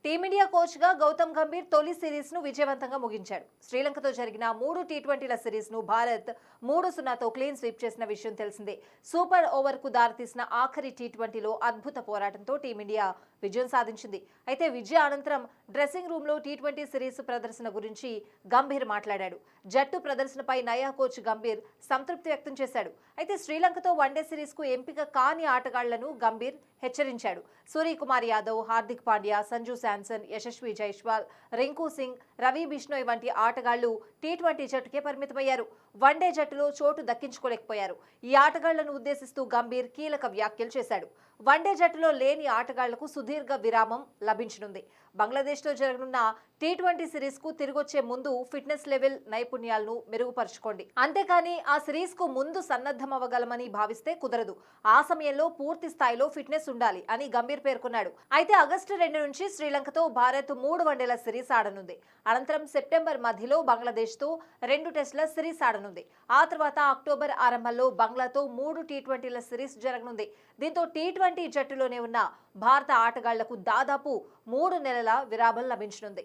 Team India coach గా గౌతమ్ గంభీర్ తొలి series ను విజయవంతంగా ముగించాడు. శ్రీలంకతో జరిగిన 3 టీ20ల సిరీస్ ను భారత్ 3-0తో క్లీన్ స్వీప్ చేసిన విషయం తెలిసిందే. సూపర్ ఓవర్ కు దారితీసిన ఆఖరి టీ20లో అద్భుత పోరాటంతో టీమిండియా విజయం సాధించింది. అయితే విజయ అనంతరం డ్రెస్సింగ్ రూమ్ లో టీ20 సిరీస్ ప్రదర్శన గురించి గంభీర్ మాట్లాడాడు. జట్టు ప్రదర్శనపై నయా కోచ్ గంభీర్ సంతృప్తి వ్యక్తం చేశాడు. అయితే శ్రీలంకతో వన్డే సిరీస్ కు ఎంపిక కాని ఆటగాళ్లను గంభీర్ హెచ్చరించాడు. సూర్యకుమార్ యాదవ్, హార్దిక్ పాండ్యా, సంజు శాంసన్, యశస్వి జైస్వాల్, రింకు సింగ్, రవి బిష్ణోయ్ వంటి ఆటగాళ్లు టీ20 జట్టుకే పరిమితమయ్యారు. వన్డే జట్టులో చోటు దక్కించుకోలేకపోయారు. ఈ ఆటగాళ్లను ఉద్దేశిస్తూ గంభీర్ కీలక వ్యాఖ్యలు చేశాడు. వన్డే జట్టులో లేని ఆటగాళ్లకు సుదీర్ఘ విరామం లభించనుంది. బంగ్లాదేశ్తో జరగనున్న టీ20 సిరీస్ కు తిరిగొచ్చే ముందు ఫిట్నెస్ లెవెల్ నైపుణ్యాలను మెరుగుపరచుకోండి. అంతేకాని ఆ సిరీస్ కు ముందు సన్నద్ధమవ్వగలమని భావిస్తే కుదరదు. ఆ సమయంలో పూర్తి స్థాయిలో ఫిట్నెస్ ఉండాలి అని గంభీర్ పేర్కొన్నాడు. అయితే ఆగస్టు 2 నుంచి శ్రీలంకతో భారత్ 3 వన్డేల సిరీస్ ఆడనుంది. అనంతరం సెప్టెంబర్ మధ్యలో బంగ్లాదేశ్తో 2 టెస్టుల సిరీస్ ఆడనుంది. ఆ తర్వాత అక్టోబర్ ఆరంభంలో బంగ్లాతో 3 టీ20ల సిరీస్ జరగనుంది. దీంతో టీ20 జట్టులోనే ఉన్న భారత ఆటగాళ్లకు దాదాపు 3 నెలల విరామం లభించనుంది.